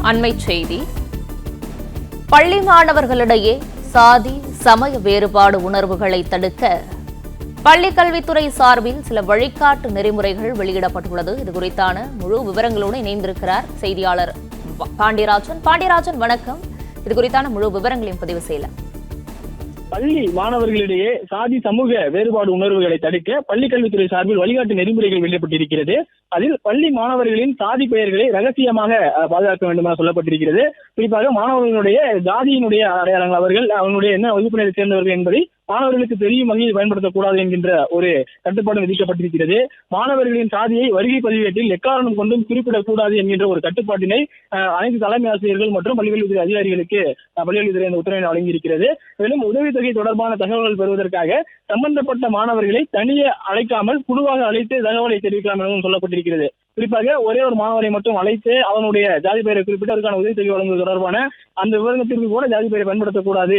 அண்மைச் செய்தி. பள்ளி மாணவர்களிடையே சாதி சமய வேறுபாடு உணர்வுகளை தடுக்க பள்ளிக் கல்வித்துறை சார்பில் சில வழிகாட்டு நெறிமுறைகள் வெளியிடப்பட்டுள்ளது. இது குறித்தான முழு விவரங்களோடு இணைந்திருக்கிறார் செய்தியாளர் பாண்டியராஜன். வணக்கம். இது குறித்தான முழு விவரங்களையும் பதிவு செய்யலாம். பள்ளி மாணவர்களிடையே சாதி சமூக வேறுபாடு உணர்வுகளை தடுக்க பள்ளிக் கல்வித்துறை சார்பில் வழிகாட்டு நெறிமுறைகள் வெளியிடப்பட்டிருக்கிறது. அதில் பள்ளி மாணவர்களின் சாதி பெயர்களை ரகசியமாக பாதுகாக்க வேண்டும் என சொல்லப்பட்டிருக்கிறது. குறிப்பாக மாணவர்களுடைய ஜாதியினுடைய அடையாளங்கள் அவர்களுடைய என்ன வகுப்பினரை சேர்ந்தவர்கள் என்பதை மாணவர்களுக்கு தெரியும் வகையில் பயன்படுத்தக்கூடாது என்கின்ற ஒரு கட்டுப்பாடு விதிக்கப்பட்டிருக்கிறது. மாணவர்களின் சாதியை வருகை பதிவேட்டில் எக்காரணம் கொண்டும் குறிப்பிடக்கூடாது என்கின்ற ஒரு கட்டுப்பாட்டினை அனைத்து தலைமை ஆசிரியர்கள் மற்றும் பள்ளிக்கல்வித்துறை அதிகாரிகளுக்கு பள்ளிக்கல்வித்துறை இந்த உத்தரவினை வழங்கியிருக்கிறது. மேலும் உதவித்தொகை தொடர்பான தகவல்கள் பெறுவதற்காக சம்பந்தப்பட்ட மாணவர்களை தனியே அழைக்காமல் குழுவாக அழைத்து தகவலை தெரிவிக்கலாம் எனவும் சொல்லப்பட்டிருக்கிறது. குறிப்பாக ஒரே ஒரு மாணவரை மட்டும் அழைத்து அவனுடைய ஜாதி பெயரை குறிப்பிட்டு அதற்கான உதவித்தொகை வழங்குவது தொடர்பான அந்த விவரத்திற்கு கூட ஜாதி பெயரை பயன்படுத்தக்கூடாது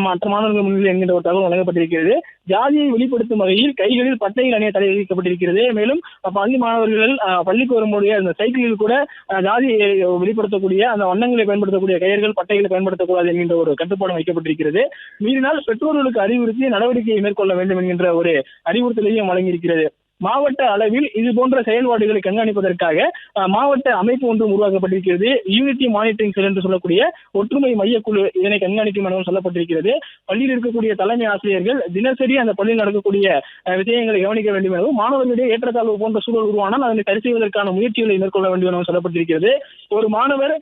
மற்ற மாணவர்கள் முன்னிலை என்கின்ற ஒரு தகவல் வழங்கப்பட்டிருக்கிறது. ஜாதியை வெளிப்படுத்தும் வகையில் கைகளில் பட்டையில் அணிய தடை விதிக்கப்பட்டிருக்கிறது. மேலும் பள்ளி மாணவர்கள் பள்ளிக்கு வரும்போது அந்த சைக்கிளில் கூட ஜாதியை வெளிப்படுத்தக்கூடிய அந்த வண்ணங்களை பயன்படுத்தக்கூடிய கயிர்கள் பட்டைகளை பயன்படுத்தக்கூடாது என்கின்ற ஒரு கட்டுப்பாடு வைக்கப்பட்டிருக்கிறது. மீறினால் பெற்றோர்களுக்கு அறிவுறுத்தி நடவடிக்கையை மேற்கொள்ள வேண்டும் என்கின்ற ஒரு அறிவுறுத்தலையும் வழங்கியிருக்கிறது. மாவட்ட அளவில் இது போன்ற செயல்பாடுகளை கண்காணிப்பதற்காக மாவட்ட அமைப்பு ஒன்றும் உருவாக்கப்பட்டிருக்கிறது. யூனிட்டி மானிட்டரிங் செல் என்று சொல்லக்கூடிய ஒற்றுமை மையக்குழு இதனை கண்காணிக்கும் எனவும் சொல்லப்பட்டிருக்கிறது. பள்ளியில் இருக்கக்கூடிய தலைமை ஆசிரியர்கள் தினசரி அந்த பள்ளியில் நடக்கக்கூடிய விஷயங்களை கவனிக்க வேண்டும் எனவும் மாணவர்களுடைய ஏற்றத்தாழ்வு போன்ற சூழல் உருவானால் அதனை சரி செய்வதற்கான முயற்சிகளை மேற்கொள்ள வேண்டும் எனவும் சொல்லப்பட்டிருக்கிறது. ஒரு மாணவர்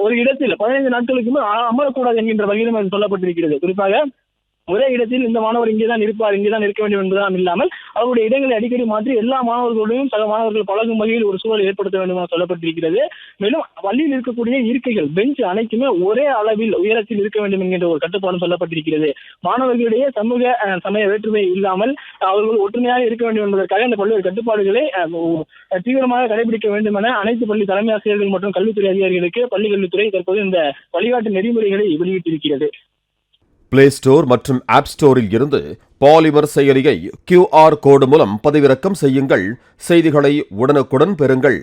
ஒரு இடத்தில் 15 நாட்களுக்கு அமரக்கூடாது என்கின்ற வகையிலும் சொல்லப்பட்டிருக்கிறது. குறிப்பாக ஒரே இடத்தில் இந்த மாணவர் இங்கேதான் இருப்பார், இங்கேதான் இருக்க வேண்டும் என்பதுதான் இல்லாமல் அவருடைய இடங்களை அடிக்கடி மாற்றி எல்லா மாணவர்களோடையும் சக மாணவர்கள் பழகும் வகையில் ஒரு சூழல் ஏற்படுத்த வேண்டும் என சொல்லப்பட்டிருக்கிறது. மேலும் பள்ளியில் இருக்கக்கூடிய இருக்கைகள் பெஞ்ச் அனைத்துமே ஒரே அளவில் உயரத்தில் இருக்க வேண்டும் என்கின்ற ஒரு கட்டுப்பாடும் சொல்லப்பட்டிருக்கிறது. மாணவர்களிடையே சமூக சமய வேற்றுமை இல்லாமல் அவர்கள் ஒற்றுமையாக இருக்க வேண்டும் என்பதற்காக இந்த பல்வேறு கட்டுப்பாடுகளை தீவிரமாக கடைபிடிக்க வேண்டும் என அனைத்து பள்ளி தலைமை ஆசிரியர்கள் மற்றும் கல்வித்துறை அதிகாரிகளுக்கு பள்ளி கல்வித்துறை தற்போது இந்த வழிகாட்டு நெறிமுறைகளை வெளியிட்டிருக்கிறது. பிளே ஸ்டோர் மற்றும் ஆப் ஸ்டோரில் இருந்து பாலிமர் செயலியை QR கோடு மூலம் பதிவிறக்கம் செய்யுங்கள். செய்திகளை உடனுக்குடன் பெறுங்கள்.